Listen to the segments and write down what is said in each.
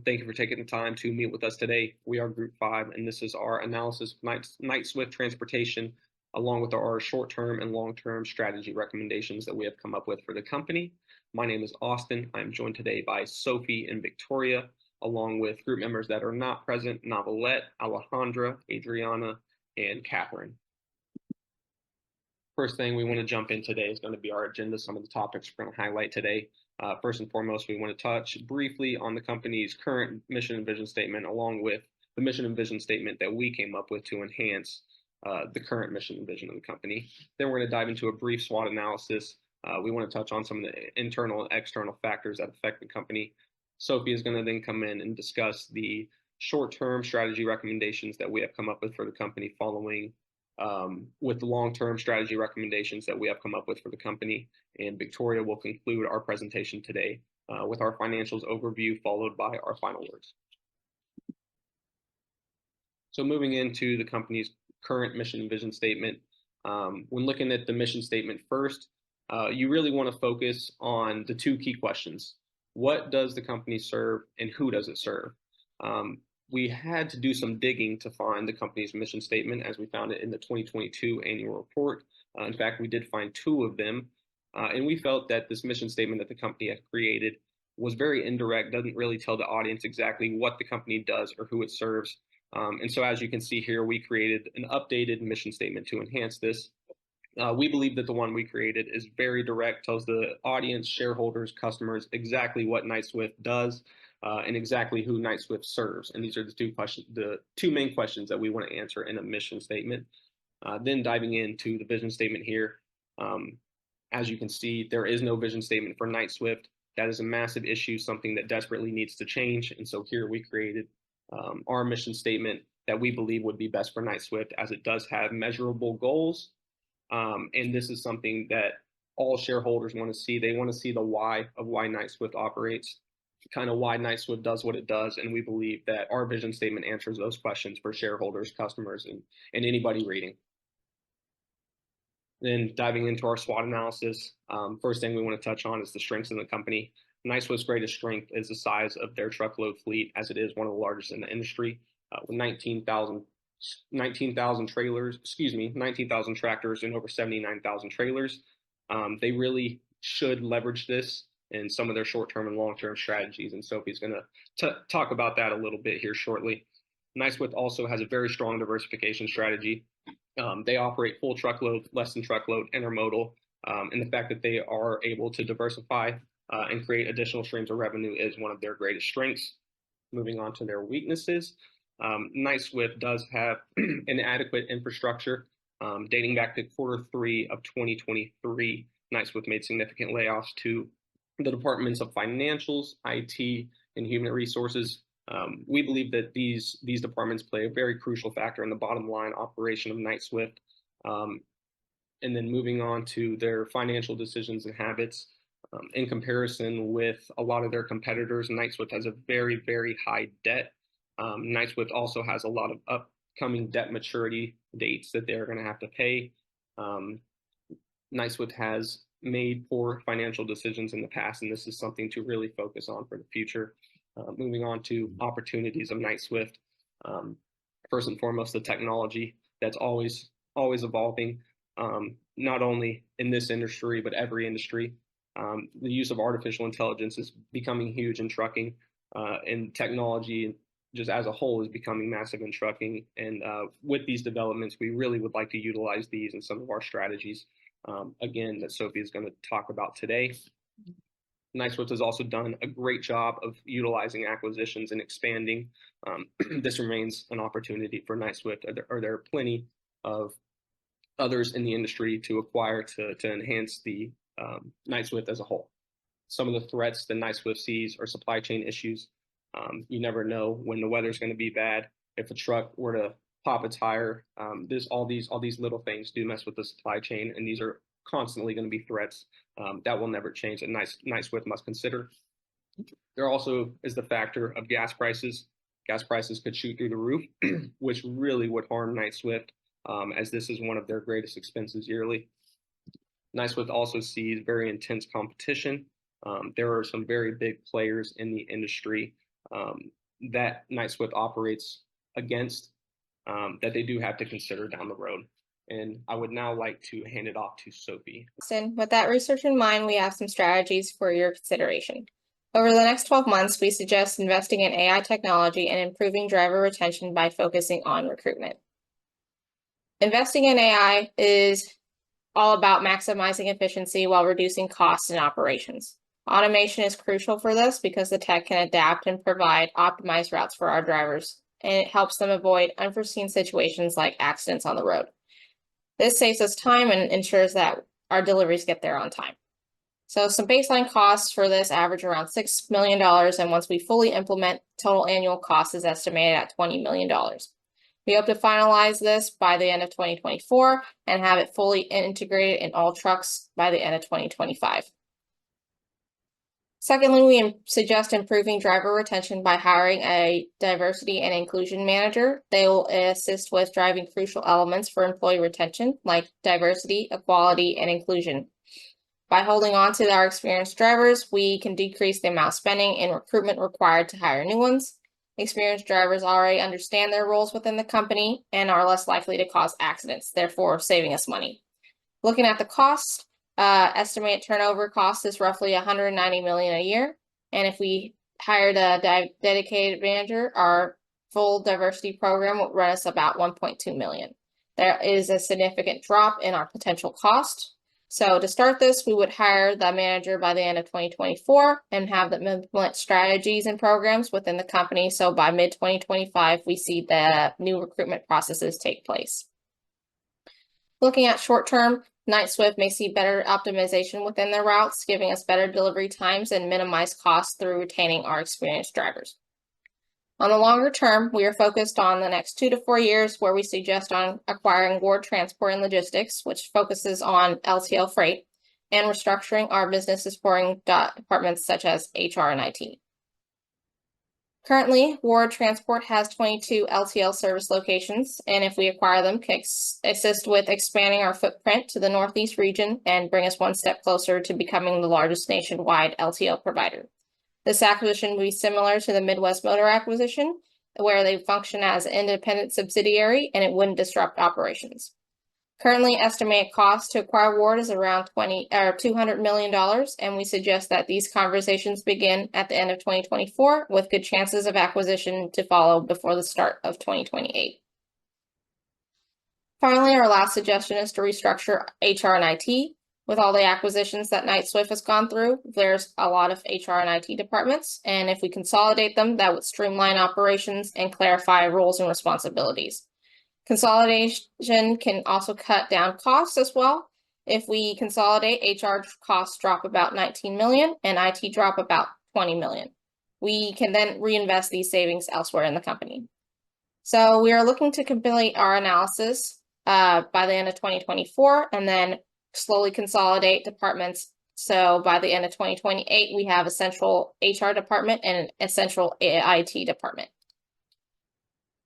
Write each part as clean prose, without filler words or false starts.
everyone. Thank you for taking the time to meet with us today. We are Group 5, and this is our analysis of Knight-Swift Transportation, along with our short-term and long-term strategy recommendations that we have come up with for the company. My name is Austin. I'm joined today by Sophie and Victoria, along with group members that are not present, Navalette, Alejandra, Adriana, and Catherine. First thing we want to jump in today is going to be our agenda, some of the topics we're going to highlight today. First and foremost, we want to touch briefly on the company's current mission and vision statement, along with the mission and vision statement that we came up with to enhance the current mission and vision of the company. Then we're going to dive into a brief SWOT analysis. We want to touch on some of the internal and external factors that affect the company. Sophie is going to then come in and discuss the short-term strategy recommendations that we have come up with for the company following with the long-term strategy recommendations that we have come up with for the company. And Victoria will conclude our presentation today with our financials overview, followed by our final words. So moving into the company's current mission and vision statement, when looking at the mission statement first, you really want to focus on the two key questions. What does the company serve and who does it serve? We had to do some digging to find the company's mission statement, as we found it in the 2022 annual report. In fact, we did find two of them, and we felt that this mission statement that the company had created was very indirect, doesn't really tell the audience exactly what the company does or who it serves. And so as you can see here, we created an updated mission statement to enhance this. We believe that the one we created is very direct, tells the audience, shareholders, customers exactly what Knight-Swift does, and exactly who Knight-Swift serves. And these are the two main questions that we want to answer in a mission statement. Then diving into the vision statement here, as you can see, there is no vision statement for Knight-Swift. That is a massive issue, something that desperately needs to change. And so here we created our mission statement that we believe would be best for Knight-Swift, as it does have measurable goals. And this is something that all shareholders want to see. They want to see the why of why Knight-Swift operates, kind of why Knight-Swift does what it does. And we believe that our vision statement answers those questions for shareholders, customers, and anybody reading. Then diving into our SWOT analysis, first thing we want to touch on is the strengths of the company. Knight-Swift's greatest strength is the size of their truckload fleet, as it is one of the largest in the industry, with 19,000 trailers, 19,000 tractors and over 79,000 trailers. They really should leverage this in some of their short-term and long-term strategies, and Sophie's going to talk about that a little bit here shortly. Knight-Swift also has a very strong diversification strategy. They operate full truckload, less than truckload, intermodal, and the fact that they are able to diversify and create additional streams of revenue is one of their greatest strengths. Moving on to their weaknesses, Knight-Swift does have an adequate infrastructure. Dating back to Q3 of 2023, Knight-Swift made significant layoffs to the departments of financials, IT, and human resources. We believe that these departments play a very crucial factor in the bottom line operation of Knight-Swift. And then moving on to their financial decisions and habits, in comparison with a lot of their competitors, Knight-Swift has a very, very high debt. Knight-Swift also has a lot of upcoming debt maturity dates that they're going to have to pay. Knight-Swift has made poor financial decisions in the past, and this is something to really focus on for the future. Moving on to opportunities of Knight-Swift. First and foremost, the technology that's always evolving, not only in this industry, but every industry. The use of artificial intelligence is becoming huge in trucking, and technology just as a whole is becoming massive in trucking. And with these developments, we really would like to utilize these in some of our strategies, again, that Sophie is going to talk about today. Knight-Swift has also done a great job of utilizing acquisitions and expanding. This remains an opportunity for Knight-Swift. There are plenty of others in the industry to acquire to enhance the Knight-Swift as a whole. Some of the threats that Knight-Swift sees are supply chain issues. You never know when the weather's going to be bad. If a truck were to pop a tire, all these little things do mess with the supply chain, and these are constantly going to be threats that will never change, that Knight-Swift must consider. There also is the factor of gas prices. Gas prices could shoot through the roof, which really would harm Knight-Swift, as this is one of their greatest expenses yearly. Knight-Swift also sees very intense competition. There are some very big players in the industry that Knight-Swift operates against that they do have to consider down the road. And I would now like to hand it off to Sophie. With that research in mind, we have some strategies for your consideration. Over the next 12 months, we suggest investing in AI technology and improving driver retention by focusing on recruitment. Investing in AI is all about maximizing efficiency while reducing costs in operations. Automation is crucial for this because the tech can adapt and provide optimized routes for our drivers, and it helps them avoid unforeseen situations like accidents on the road. This saves us time and ensures that our deliveries get there on time. So some baseline costs for this average around $6 million, and once we fully implement, total annual cost is estimated at $20 million. We hope to finalize this by the end of 2024 and have it fully integrated in all trucks by the end of 2025. Secondly, we suggest improving driver retention by hiring a diversity and inclusion manager. They will assist with driving crucial elements for employee retention, like diversity, equality, and inclusion. By holding on to our experienced drivers, we can decrease the amount of spending and recruitment required to hire new ones. Experienced drivers already understand their roles within the company and are less likely to cause accidents, therefore saving us money. Looking at the costs, estimated turnover cost is roughly $190 million a year. And if we hired a dedicated manager, our full diversity program would run us about $1.2 million. There is a significant drop in our potential cost. So to start this, we would hire the manager by the end of 2024 and have them implement strategies and programs within the company. So by mid-2025, we see the new recruitment processes take place. Looking at short-term, Knight-Swift may see better optimization within their routes, giving us better delivery times and minimize costs through retaining our experienced drivers. On the longer term, we are focused on the next 2 to 4 years, where we suggest on acquiring Ward Transport and Logistics, which focuses on LTL freight, and restructuring our business supporting departments such as HR and IT. Currently, Ward Transport has 22 LTL service locations, and if we acquire them, can assist with expanding our footprint to the Northeast region and bring us one step closer to becoming the largest nationwide LTL provider. This acquisition will be similar to the Midwest Motor acquisition, where they function as an independent subsidiary and it wouldn't disrupt operations. Currently, estimated cost to acquire Ward is around $200 million, and we suggest that these conversations begin at the end of 2024 with good chances of acquisition to follow before the start of 2028. Finally, our last suggestion is to restructure HR and IT. With all the acquisitions that Knight-Swift has gone through, there's a lot of HR and IT departments, and if we consolidate them, that would streamline operations and clarify roles and responsibilities. Consolidation can also cut down costs as well. If we consolidate, HR costs drop about $19 million and IT drop about $20 million. We can then reinvest these savings elsewhere in the company. So we are looking to complete our analysis by the end of 2024 and then slowly consolidate departments. So by the end of 2028, we have a central HR department and a central IT department.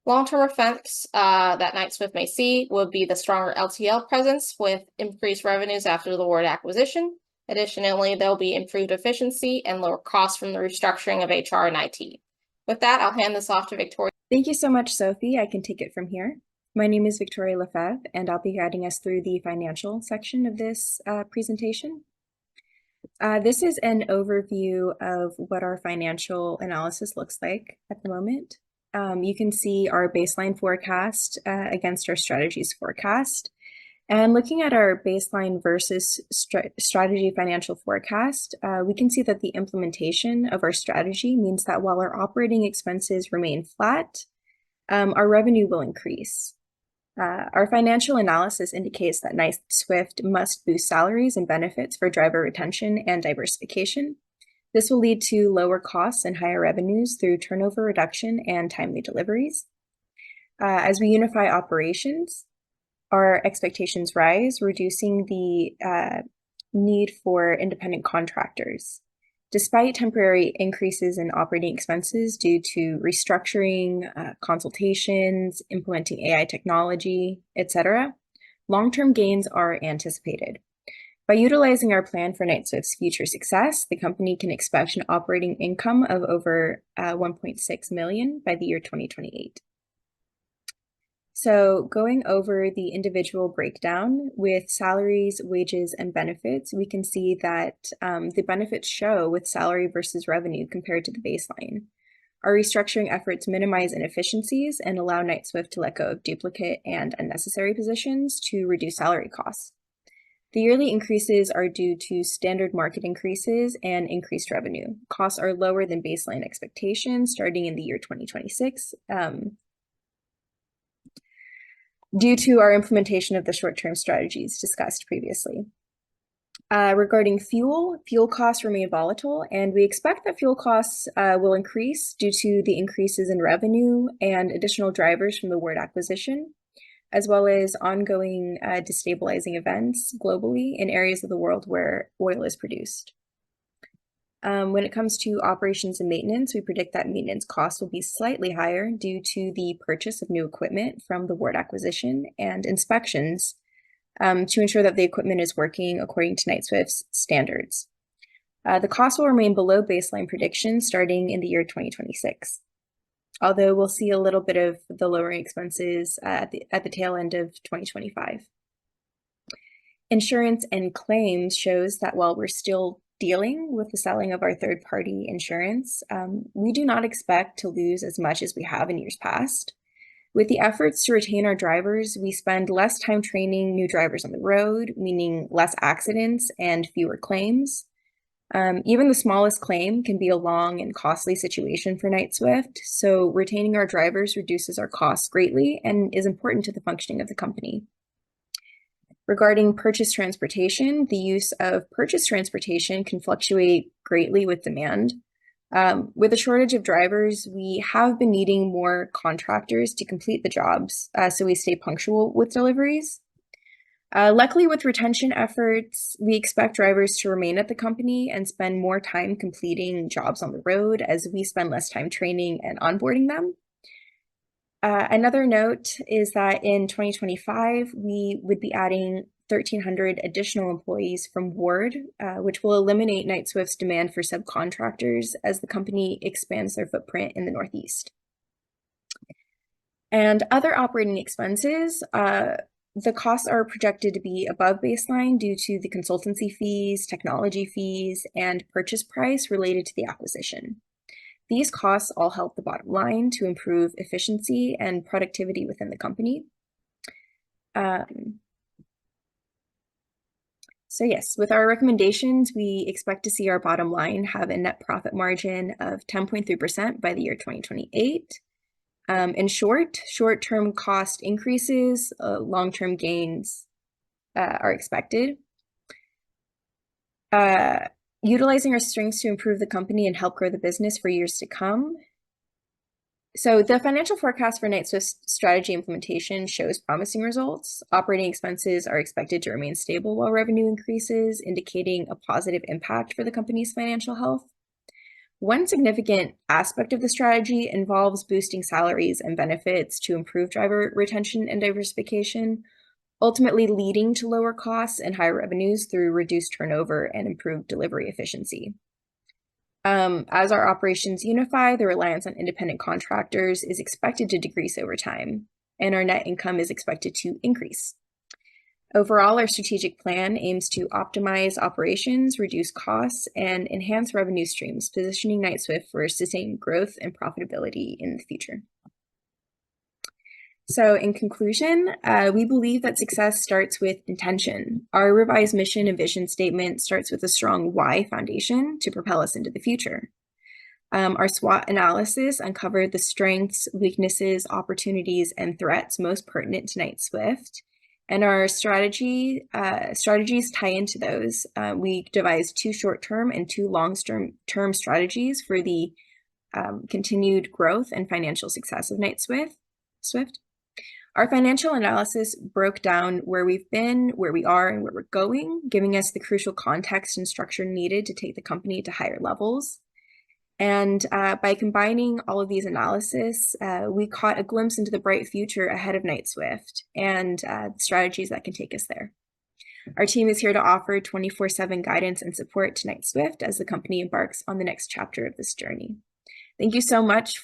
Long-term effects that Knight-Swift may see would be the stronger LTL presence with increased revenues after the Ward acquisition. Additionally, there'll be improved efficiency and lower costs from the restructuring of HR and IT. With that, I'll hand this off to Victoria. Thank you so much, Sophie. I can take it from here. My name is Victoria Lefebvre, and I'll be guiding us through the financial section of this presentation. This is an overview of what our financial analysis looks like at the moment. You can see our baseline forecast against our strategies forecast. And looking at our baseline versus strategy financial forecast, we can see that the implementation of our strategy means that while our operating expenses remain flat, our revenue will increase. Our financial analysis indicates that Knight-Swift must boost salaries and benefits for driver retention and diversification. This will lead to lower costs and higher revenues through turnover reduction and timely deliveries. As we unify operations, our expectations rise, reducing the need for independent contractors. Despite temporary increases in operating expenses due to restructuring, consultations, implementing AI technology, etc., long-term gains are anticipated. By utilizing our plan for Knight-Swift's future success, the company can expect an operating income of over 1.6 million by the year 2028. So going over the individual breakdown with salaries, wages, and benefits, we can see that the benefits show with salary versus revenue compared to the baseline. Our restructuring efforts minimize inefficiencies and allow Knight-Swift to let go of duplicate and unnecessary positions to reduce salary costs. The yearly increases are due to standard market increases and increased revenue. Costs are lower than baseline expectations starting in the year 2026 due to our implementation of the short-term strategies discussed previously. Regarding fuel costs remain volatile, and we expect that fuel costs will increase due to the increases in revenue and additional drivers from the Ward acquisition, as well as ongoing destabilizing events globally in areas of the world where oil is produced. When it comes to operations and maintenance, we predict that maintenance costs will be slightly higher due to the purchase of new equipment from the Ward acquisition and inspections to ensure that the equipment is working according to Knight-Swift's standards. The cost will remain below baseline predictions starting in the year 2026, although we'll see a little bit of the lowering expenses at the tail end of 2025. Insurance and claims shows that while we're still dealing with the selling of our third-party insurance, we do not expect to lose as much as we have in years past. With the efforts to retain our drivers, we spend less time training new drivers on the road, meaning less accidents and fewer claims. Even the smallest claim can be a long and costly situation for Knight-Swift, so retaining our drivers reduces our costs greatly and is important to the functioning of the company. Regarding purchase transportation, the use of purchase transportation can fluctuate greatly with demand. With a shortage of drivers, we have been needing more contractors to complete the jobs, so we stay punctual with deliveries. Luckily, with retention efforts, we expect drivers to remain at the company and spend more time completing jobs on the road as we spend less time training and onboarding them. Another note is that in 2025, we would be adding 1,300 additional employees from Ward, which will eliminate Knight-Swift's demand for subcontractors as the company expands their footprint in the Northeast. And other operating expenses, the costs are projected to be above baseline due to the consultancy fees, technology fees, and purchase price related to the acquisition. These costs all help the bottom line to improve efficiency and productivity within the company. So yes, with our recommendations, we expect to see our bottom line have a net profit margin of 10.3% by the year 2028. In short-term cost increases, long-term gains are expected. Utilizing our strengths to improve the company and help grow the business for years to come. So the financial forecast for Knight-Swift's strategy implementation shows promising results. Operating expenses are expected to remain stable while revenue increases, indicating a positive impact for the company's financial health. One significant aspect of the strategy involves boosting salaries and benefits to improve driver retention and diversification, ultimately leading to lower costs and higher revenues through reduced turnover and improved delivery efficiency. As our operations unify, the reliance on independent contractors is expected to decrease over time, and our net income is expected to increase. Overall, our strategic plan aims to optimize operations, reduce costs, and enhance revenue streams, positioning Knight-Swift for sustained growth and profitability in the future. So in conclusion, we believe that success starts with intention. Our revised mission and vision statement starts with a strong why foundation to propel us into the future. Our SWOT analysis uncovered the strengths, weaknesses, opportunities, and threats most pertinent to Knight-Swift. And our strategies tie into those. We devised 2 short-term and 2 long-term strategies for the continued growth and financial success of Knight-Swift. Our financial analysis broke down where we've been, where we are, and where we're going, giving us the crucial context and structure needed to take the company to higher levels. And by combining all of these analysis, we caught a glimpse into the bright future ahead of Knight-Swift and strategies that can take us there. Our team is here to offer 24/7 guidance and support to Knight-Swift as the company embarks on the next chapter of this journey. Thank you so much